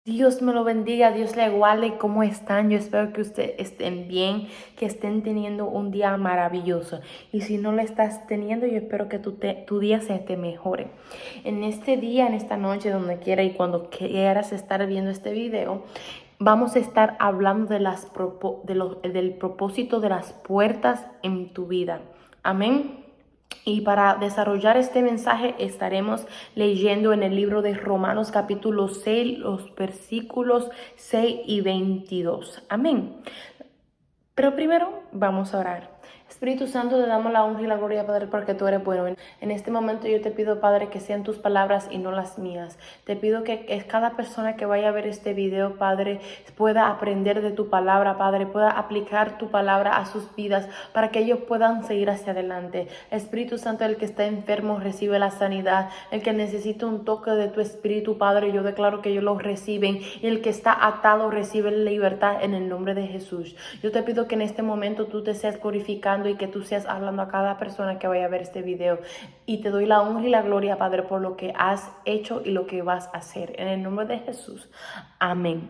Dios me lo bendiga, Dios le guarde. ¿Cómo están? Yo espero que ustedes estén bien, que estén teniendo un día maravilloso. Y si no lo estás teniendo, yo espero que tu día se te mejore. En este día, en esta noche, donde quiera y cuando quieras estar viendo este video, vamos a estar hablando del propósito de las puertas en tu vida. Amén. Y para desarrollar este mensaje estaremos leyendo en el libro de Romanos capítulo 6, los versículos 6 y 22. Amén. Pero primero vamos a orar. Espíritu Santo, te damos la honra y la gloria, Padre, porque tú eres bueno. En este momento yo te pido, Padre, que sean tus palabras y no las mías. Te pido que cada persona que vaya a ver este video, Padre, pueda aprender de tu palabra, Padre, pueda aplicar tu palabra a sus vidas para que ellos puedan seguir hacia adelante. Espíritu Santo, el que está enfermo recibe la sanidad. El que necesita un toque de tu Espíritu, Padre, yo declaro que ellos lo reciben. Y el que está atado recibe la libertad en el nombre de Jesús. Yo te pido que en este momento tú te seas glorificando y que tú seas hablando a cada persona que vaya a ver este video. Y te doy la honra y la gloria, Padre, por lo que has hecho y lo que vas a hacer. En el nombre de Jesús. Amén.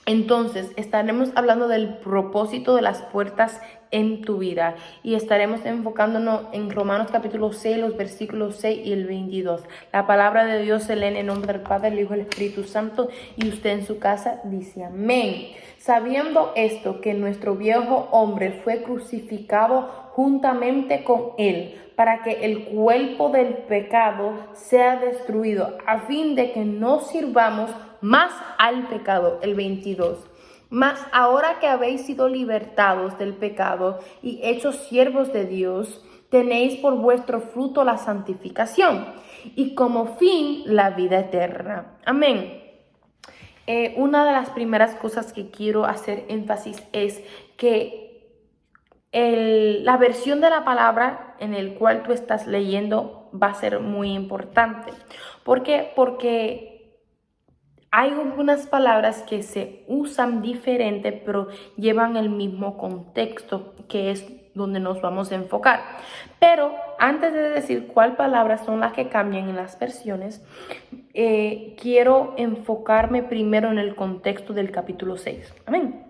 Entonces, estaremos hablando del propósito de las puertas en tu vida y estaremos enfocándonos en Romanos capítulo 6, los versículos 6 y el 22. La palabra de Dios se lee en el nombre del Padre, el Hijo y el Espíritu Santo, y usted en su casa dice amén. Sabiendo esto, que nuestro viejo hombre fue crucificado juntamente con él, para que el cuerpo del pecado sea destruido, a fin de que no sirvamos más al pecado. El 22. Mas ahora que habéis sido libertados del pecado y hechos siervos de Dios, tenéis por vuestro fruto la santificación y como fin la vida eterna. Amén. Una de las primeras cosas que quiero hacer énfasis es que la versión de la palabra en el cual tú estás leyendo va a ser muy importante. ¿Por qué? Porque hay algunas palabras que se usan diferente, pero llevan el mismo contexto, que es donde nos vamos a enfocar. Pero antes de decir cuál palabras son las que cambian en las versiones, quiero enfocarme primero en el contexto del capítulo 6. Amén.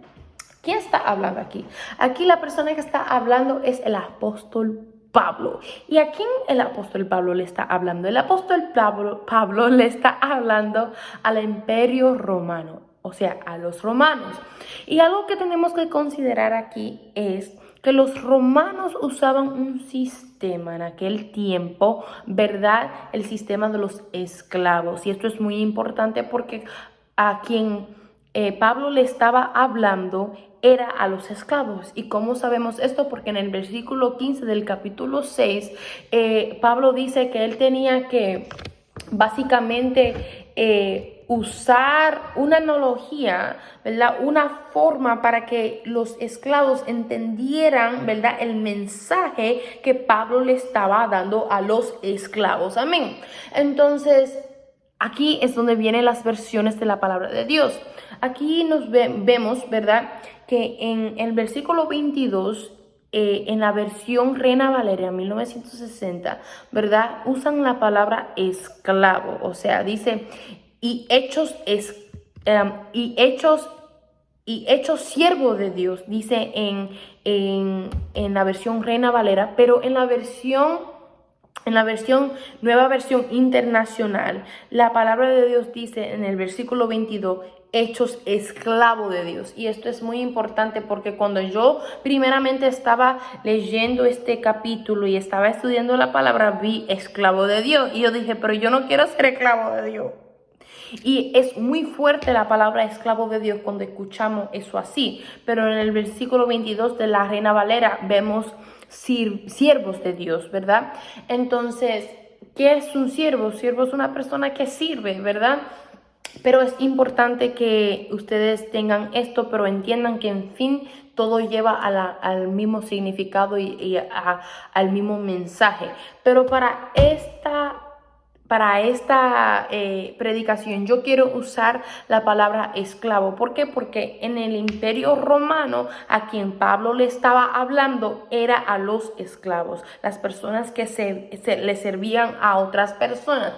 ¿Quién está hablando aquí? Aquí la persona que está hablando es el apóstol Pablo. ¿Y a quién el apóstol Pablo le está hablando? El apóstol Pablo le está hablando al imperio romano, o sea, a los romanos. Y algo que tenemos que considerar aquí es que los romanos usaban un sistema en aquel tiempo, ¿verdad? El sistema de los esclavos. Y esto es muy importante porque a quien Pablo le estaba hablando era a los esclavos. ¿Y cómo sabemos esto? Porque en el versículo 15 del capítulo 6, Pablo dice que él tenía que básicamente usar una analogía, ¿verdad? Una forma para que los esclavos entendieran, ¿verdad? El mensaje que Pablo le estaba dando a los esclavos. Amén. Entonces, aquí es donde vienen las versiones de la palabra de Dios. Aquí nos vemos, ¿verdad? Que en el versículo 22, en la versión Reina Valera 1960, ¿verdad? Usan la palabra esclavo, o sea, dice, y hechos siervo de Dios, dice en la versión Reina Valera, pero en la nueva versión internacional, la palabra de Dios dice en el versículo 22, hechos esclavo de Dios. Y esto es muy importante porque cuando yo primeramente estaba leyendo este capítulo y estaba estudiando la palabra, vi esclavo de Dios. Y yo dije, pero yo no quiero ser esclavo de Dios. Y es muy fuerte la palabra esclavo de Dios cuando escuchamos eso así. Pero en el versículo 22 de la Reina Valera vemos siervos de Dios, ¿verdad? Entonces, ¿qué es un siervo? Siervo es una persona que sirve, ¿verdad? Pero es importante que ustedes tengan esto, pero entiendan que en fin todo lleva al mismo significado y al mismo mensaje. Pero para esta predicación yo quiero usar la palabra esclavo. ¿Por qué? Porque en el imperio romano a quien Pablo le estaba hablando era a los esclavos, las personas que le servían a otras personas.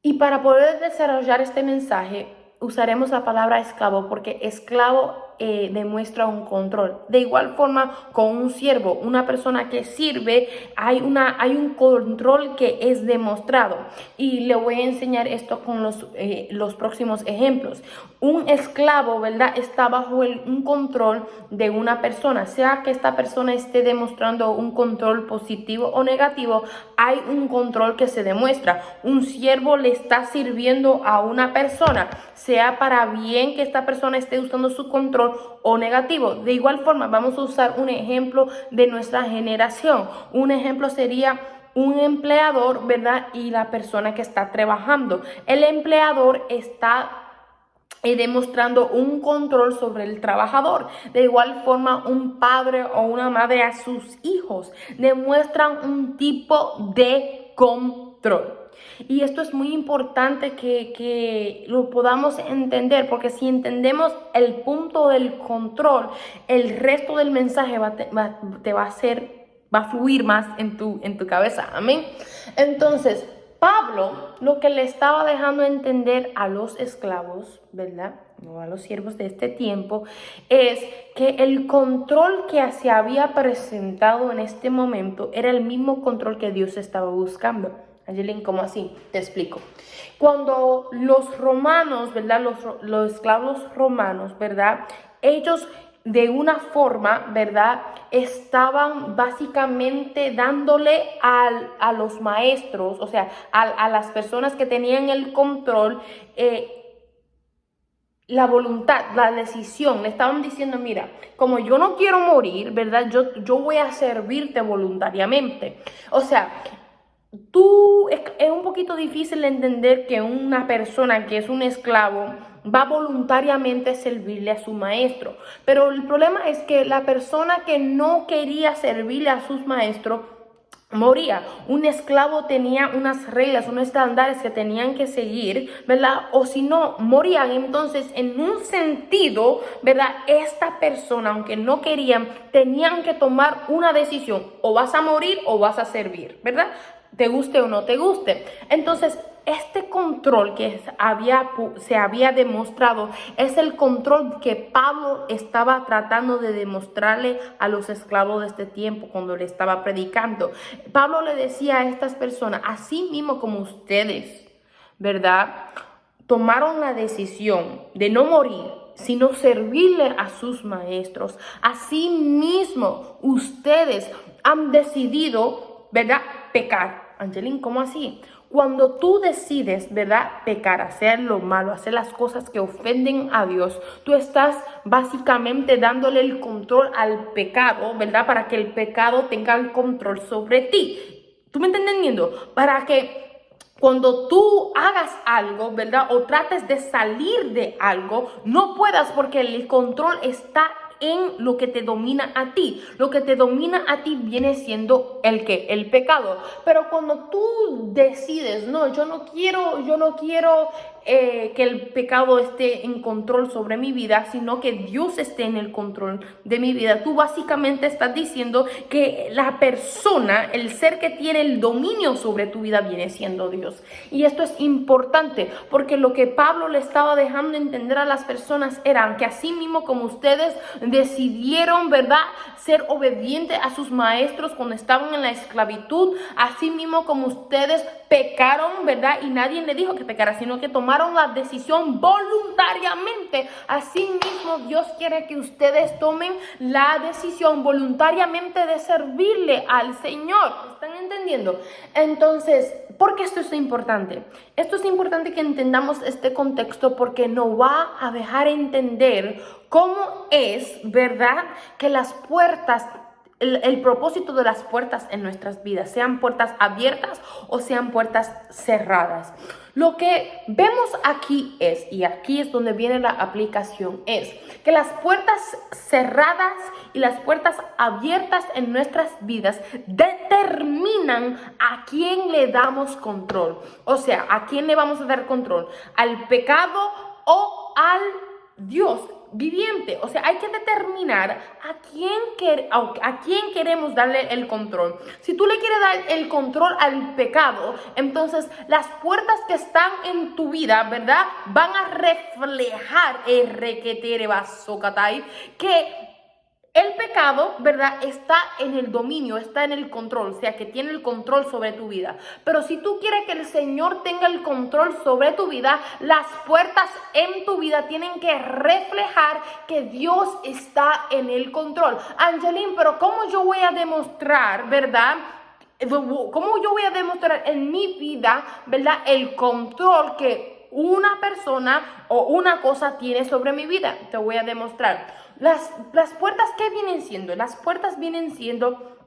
Y para poder desarrollar este mensaje, usaremos la palabra esclavo porque esclavo demuestra un control. De igual forma, con un siervo, una persona que sirve, hay un control que es demostrado. Y le voy a enseñar esto con los próximos ejemplos. Un esclavo, ¿verdad?, está bajo un control de una persona. Sea que esta persona esté demostrando un control positivo o negativo, hay un control que se demuestra. Un siervo le está sirviendo a una persona, sea para bien que esta persona esté usando su control o negativo. De igual forma, vamos a usar un ejemplo de nuestra generación. Un ejemplo sería un empleador, ¿verdad?, y la persona que está trabajando. El empleador está demostrando un control sobre el trabajador. De igual forma, un padre o una madre a sus hijos demuestran un tipo de control. Y esto es muy importante que lo podamos entender, porque si entendemos el punto del control, el resto del mensaje va a fluir más en tu cabeza. Amén. Entonces, Pablo lo que le estaba dejando entender a los esclavos, ¿verdad?, o a los siervos de este tiempo, es que el control que se había presentado en este momento era el mismo control que Dios estaba buscando. Angelina, ¿cómo así? Te explico. Cuando los romanos, ¿verdad?, los esclavos romanos, ¿verdad?, ellos de una forma, ¿verdad?, estaban básicamente dándole a los maestros, o sea, a las personas que tenían el control, la voluntad, la decisión. Le estaban diciendo, mira, como yo no quiero morir, ¿verdad?, yo voy a servirte voluntariamente. O sea, es un poquito difícil entender que una persona que es un esclavo va voluntariamente a servirle a su maestro. Pero el problema es que la persona que no quería servirle a sus maestros moría. Un esclavo tenía unas reglas, unos estándares que tenían que seguir, ¿verdad? O si no, morían. Entonces, en un sentido, ¿verdad?, esta persona, aunque no querían, tenían que tomar una decisión. O vas a morir o vas a servir, ¿verdad?, te guste o no te guste. Entonces, este control que se había demostrado es el control que Pablo estaba tratando de demostrarle a los esclavos de este tiempo cuando le estaba predicando. Pablo le decía a estas personas, así mismo como ustedes, ¿verdad?, tomaron la decisión de no morir, sino servirle a sus maestros. Así mismo ustedes han decidido, ¿verdad?, pecar. Angelina, ¿cómo así? Cuando tú decides, ¿verdad?, pecar, hacer lo malo, hacer las cosas que ofenden a Dios, tú estás básicamente dándole el control al pecado, ¿verdad?, para que el pecado tenga el control sobre ti. ¿Tú me estás entendiendo? Para que cuando tú hagas algo, ¿verdad?, o trates de salir de algo, no puedas, porque el control está en lo que te domina a ti. Lo que te domina a ti viene siendo el pecado. Pero cuando tú decides, no, yo no quiero que el pecado esté en control sobre mi vida, sino que Dios esté en el control de mi vida, tú básicamente estás diciendo que la persona, el ser que tiene el dominio sobre tu vida viene siendo Dios. Y esto es importante porque lo que Pablo le estaba dejando entender a las personas era que así mismo como ustedes decidieron, ¿verdad?, ser obedientes a sus maestros cuando estaban en la esclavitud, así mismo como ustedes pecaron, ¿verdad?, y nadie le dijo que pecara, sino que tomaron la decisión voluntariamente. Así mismo Dios quiere que ustedes tomen la decisión voluntariamente de servirle al Señor. ¿Están entendiendo? Entonces, ¿por qué esto es importante? Esto es importante que entendamos este contexto porque nos va a dejar entender cómo es, ¿verdad?, que las puertas, el propósito de las puertas en nuestras vidas, sean puertas abiertas o sean puertas cerradas. Lo que vemos aquí y aquí es donde viene la aplicación, es que las puertas cerradas y las puertas abiertas en nuestras vidas determinan a quién le damos control. O sea, ¿a quién le vamos a dar control? ¿Al pecado o al Dios? viviente. O sea, hay que determinar a quién queremos darle el control. Si tú le quieres dar el control al pecado, entonces las puertas que están en tu vida, ¿verdad?, van a reflejar que el pecado, ¿verdad?, está en el dominio, está en el control, o sea, que tiene el control sobre tu vida. Pero si tú quieres que el Señor tenga el control sobre tu vida, las puertas en tu vida tienen que reflejar que Dios está en el control. Angeline, pero ¿cómo yo voy a demostrar, verdad? ¿Cómo yo voy a demostrar en mi vida, verdad, el control que una persona o una cosa tiene sobre mi vida? Te voy a demostrar. Las puertas, ¿qué vienen siendo? Las puertas vienen siendo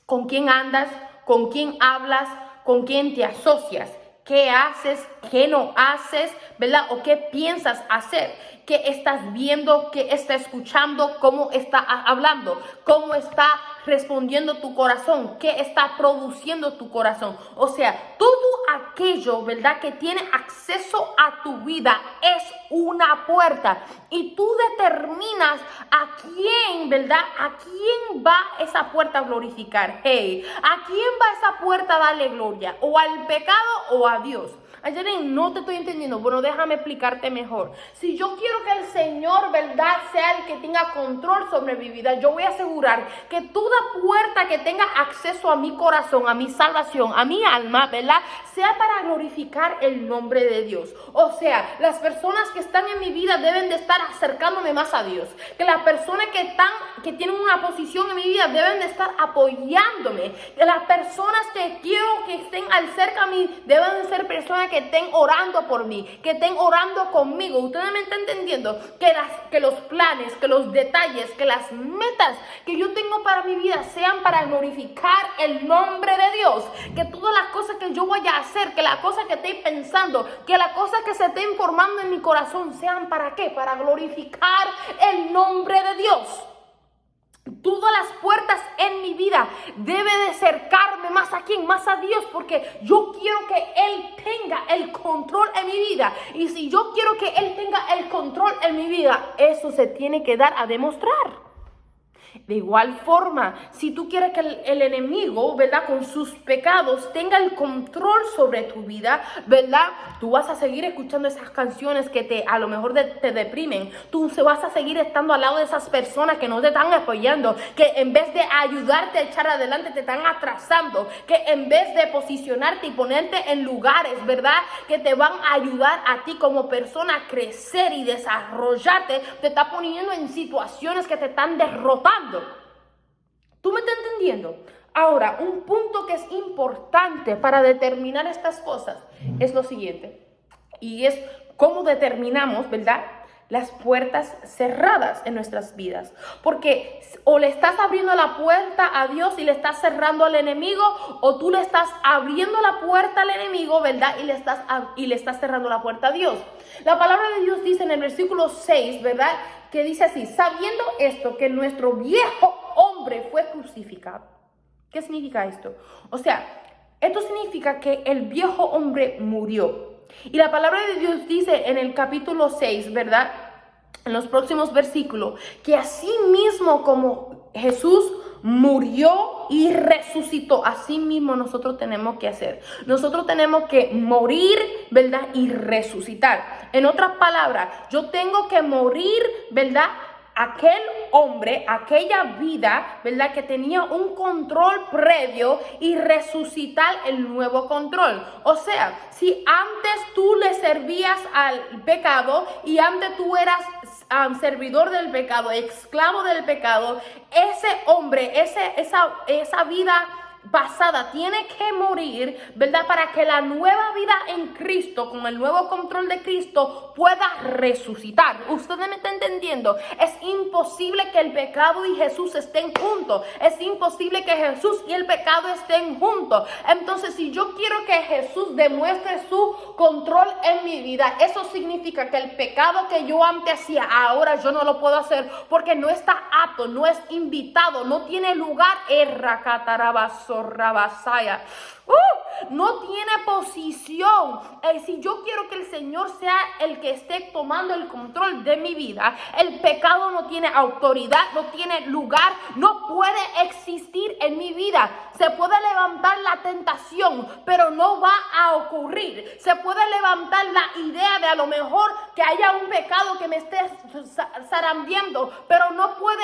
con quién andas, con quién hablas, con quién te asocias, qué haces, qué no haces, ¿verdad? O qué piensas hacer, qué estás viendo, qué estás escuchando, cómo está hablando, cómo está respondiendo tu corazón, qué está produciendo tu corazón. O sea, todo aquello, ¿verdad?, que tiene acceso a tu vida es una puerta. Y tú determinas a quién, ¿verdad?, a quién va esa puerta a glorificar. Hey, ¿a quién va esa puerta a darle gloria? ¿O al pecado o a Dios? Angeline, no te estoy entendiendo. Bueno, déjame explicarte mejor. Si yo quiero que el Señor, ¿verdad?, sea el que tenga control sobre mi vida, yo voy a asegurar que toda puerta que tenga acceso a mi corazón, a mi salvación, a mi alma, ¿verdad?, sea para glorificar el nombre de Dios. O sea, las personas que están en mi vida deben de estar acercándome más a Dios. Que las personas que tienen una posición en mi vida deben de estar apoyándome. Que las personas que quiero que estén al cerca a mí deben de ser personas que estén orando por mí, que estén orando conmigo. Ustedes me están entendiendo que los planes, que los detalles, que las metas que yo tengo para mi vida sean para glorificar el nombre de Dios. Que todas las cosas que yo vaya a hacer, que las cosas que estoy pensando, que las cosas que se estén formando en mi corazón sean para qué, para glorificar el nombre de Dios. Todas las puertas en mi vida deben de acercarme más a quién, más a Dios, porque yo quiero que Él tenga el control en mi vida. Y si yo quiero que Él tenga el control en mi vida, eso se tiene que dar a demostrar. De igual forma, si tú quieres que el enemigo, ¿verdad?, con sus pecados tenga el control sobre tu vida, ¿verdad?, tú vas a seguir escuchando esas canciones que a lo mejor te deprimen. Tú vas a seguir estando al lado de esas personas que no te están apoyando, que en vez de ayudarte a echar adelante te están atrasando, que en vez de posicionarte y ponerte en lugares, ¿verdad?, que te van a ayudar a ti como persona a crecer y desarrollarte, te está poniendo en situaciones que te están derrotando. ¿Tú me estás entendiendo? Ahora, un punto que es importante para determinar estas cosas es lo siguiente. Y es cómo determinamos, ¿verdad?, las puertas cerradas en nuestras vidas. Porque o le estás abriendo la puerta a Dios y le estás cerrando al enemigo, o tú le estás abriendo la puerta al enemigo, ¿verdad?, y le estás cerrando la puerta a Dios. La palabra de Dios dice en el versículo 6, ¿verdad?, que dice así: sabiendo esto, que nuestro viejo hombre fue crucificado. ¿Qué significa esto? O sea, esto significa que el viejo hombre murió. Y la palabra de Dios dice en el capítulo 6, ¿verdad?, en los próximos versículos, que así mismo como Jesús murió y resucitó, así mismo nosotros tenemos que hacer. Nosotros tenemos que morir, ¿verdad?, y resucitar. En otras palabras, yo tengo que morir, ¿verdad?, aquel hombre, aquella vida, ¿verdad?, que tenía un control previo, y resucitar el nuevo control. O sea, si antes tú le servías al pecado y antes tú eras servidor del pecado, esclavo del pecado, ese hombre, esa vida pasada tiene que morir, ¿verdad?, para que la nueva vida en Cristo, con el nuevo control de Cristo, pueda resucitar. Ustedes me están entendiendo. Es imposible que el pecado y Jesús estén juntos. Es imposible que Jesús y el pecado estén juntos. Entonces, si yo quiero que Jesús demuestre su control en mi vida, eso significa que el pecado que yo antes hacía, ahora yo no lo puedo hacer, porque no está apto, no es invitado, no tiene lugar. rabasaya. No tiene posición. Si yo quiero que el Señor sea el que esté tomando el control de mi vida, el pecado no tiene autoridad, no tiene lugar, no puede existir en mi vida. Se puede levantar la tentación, pero no va a ocurrir. Se puede levantar la idea de a lo mejor que haya un pecado que me esté zarandeando, pero no puede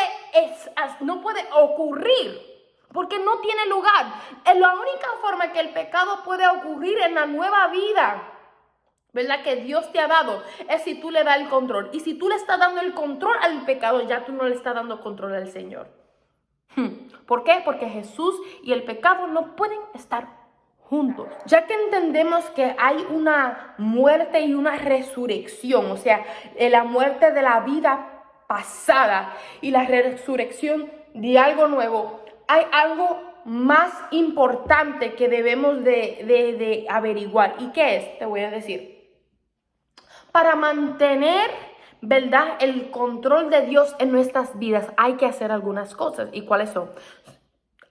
ocurrir. Porque no tiene lugar. Es la única forma que el pecado puede ocurrir en la nueva vida, ¿verdad?, que Dios te ha dado, es si tú le das el control. Y si tú le estás dando el control al pecado, ya tú no le estás dando control al Señor. ¿Por qué? Porque Jesús y el pecado no pueden estar juntos. Ya que entendemos que hay una muerte y una resurrección, o sea, la muerte de la vida pasada y la resurrección de algo nuevo, hay algo más importante que debemos de averiguar. ¿Y qué es? Te voy a decir. Para mantener, ¿verdad?, el control de Dios en nuestras vidas, hay que hacer algunas cosas. ¿Y cuáles son?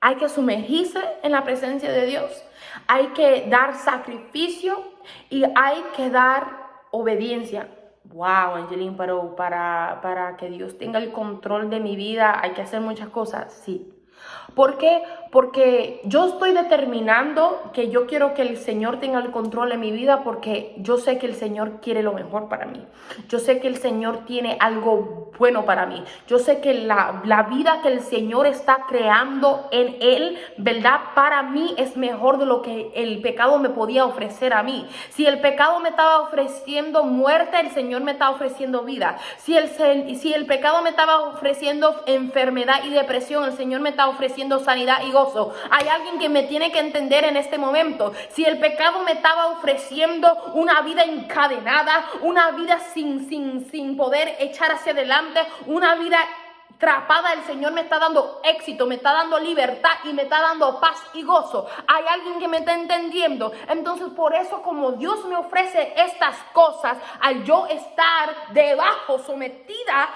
Hay que sumergirse en la presencia de Dios. Hay que dar sacrificio y hay que dar obediencia. Wow, Angelina, pero para que Dios tenga el control de mi vida hay que hacer muchas cosas. Sí. ¿Por qué? Porque yo estoy determinando que yo quiero que el Señor tenga el control en mi vida, porque yo sé que el Señor quiere lo mejor para mí. Yo sé que el Señor tiene algo bueno para mí. Yo sé que la vida que el Señor está creando en Él, ¿verdad?, para mí es mejor de lo que el pecado me podía ofrecer a mí. Si el pecado me estaba ofreciendo muerte, el Señor me está ofreciendo vida. Si el pecado me estaba ofreciendo enfermedad y depresión, el Señor me está ofreciendo sanidad y gozo. Hay alguien que me tiene que entender en este momento. Si el pecado me estaba ofreciendo una vida encadenada, una vida sin poder echar hacia adelante, una vida atrapada, el Señor me está dando éxito, me está dando libertad y me está dando paz y gozo. Hay alguien que me está entendiendo. Entonces, por eso, como Dios me ofrece estas cosas, al yo estar debajo, sometida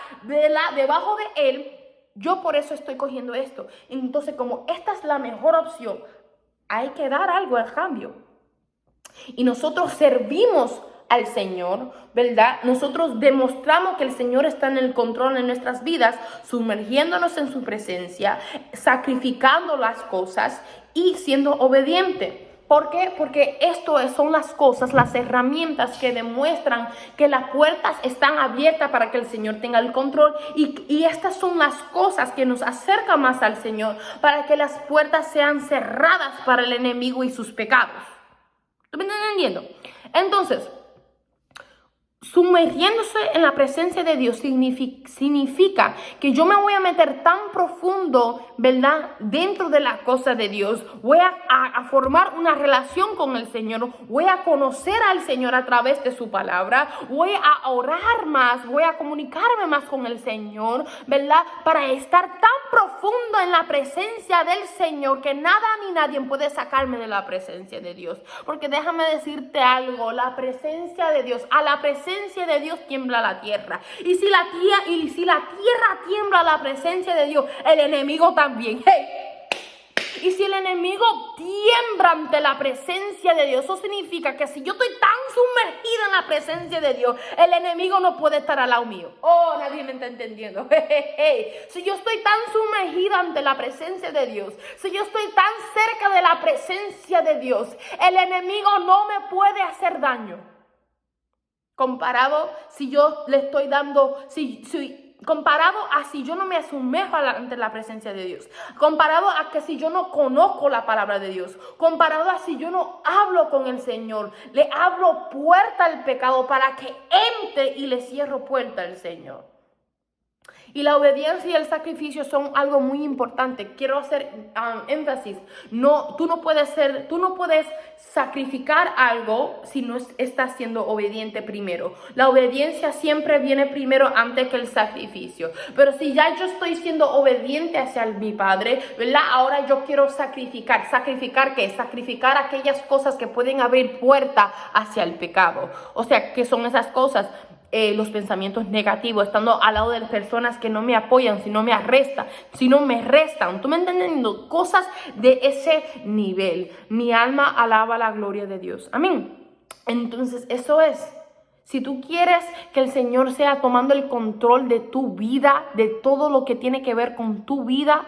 debajo de Él, yo por eso estoy cogiendo esto. Entonces, como esta es la mejor opción, hay que dar algo al cambio. Y nosotros servimos al Señor, ¿verdad? Nosotros demostramos que el Señor está en el control de nuestras vidas, sumergiéndonos en su presencia, sacrificando las cosas y siendo obediente. ¿Por qué? Porque esto son las cosas, las herramientas que demuestran que las puertas están abiertas para que el Señor tenga el control. Y estas son las cosas que nos acercan más al Señor, para que las puertas sean cerradas para el enemigo y sus pecados. ¿Tú me estás entendiendo? Entonces, sumergiéndose en la presencia de Dios significa que yo me voy a meter tan profundo, ¿verdad?, dentro de la cosa de Dios. Voy a formar una relación con el Señor. Voy a conocer al Señor a través de su palabra. Voy a orar más. Voy a comunicarme más con el Señor, ¿verdad?, para estar tan profundo en la presencia del Señor que nada ni nadie puede sacarme de la presencia de Dios. Porque déjame decirte algo, la presencia de Dios, a la presencia de Dios tiembla la tierra. Y si la tierra tiembla a la presencia de Dios, el enemigo también. Hey. Y si el enemigo tiembla ante la presencia de Dios, eso significa que si yo estoy tan sumergida en la presencia de Dios, el enemigo no puede estar al lado mío. Oh, nadie me está entendiendo. Si yo estoy tan sumergida ante la presencia de Dios, si yo estoy tan cerca de la presencia de Dios, el enemigo no me puede hacer daño. Comparado si yo le estoy dando, comparado a si yo no me sumerjo ante la presencia de Dios, comparado a que si yo no conozco la palabra de Dios, comparado a si yo no hablo con el Señor, le abro puerta al pecado para que entre y le cierro puerta al Señor. Y la obediencia y el sacrificio son algo muy importante. Quiero hacer énfasis. Tú no puedes sacrificar algo si no estás siendo obediente primero. La obediencia siempre viene primero antes que el sacrificio. Pero si ya yo estoy siendo obediente hacia mi Padre, ¿verdad? Ahora yo quiero sacrificar. ¿Sacrificar qué? Sacrificar aquellas cosas que pueden abrir puerta hacia el pecado. O sea, ¿qué son esas cosas? los pensamientos negativos, estando al lado de las personas que no me apoyan, si no me restan. ¿Tú me estás entendiendo? Cosas de ese nivel. Mi alma alaba la gloria de Dios. Amén. Entonces, eso es. Si tú quieres que el Señor sea tomando el control de tu vida, de todo lo que tiene que ver con tu vida,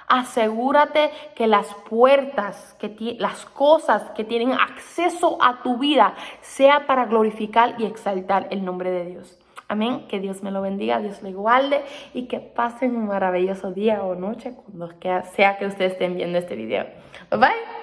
asegúrate que las puertas, las cosas que tienen acceso a tu vida, sea para glorificar y exaltar el nombre de Dios. Amén. Que Dios me lo bendiga, Dios le guarde y que pasen un maravilloso día o noche cuando sea que ustedes estén viendo este video. Bye bye.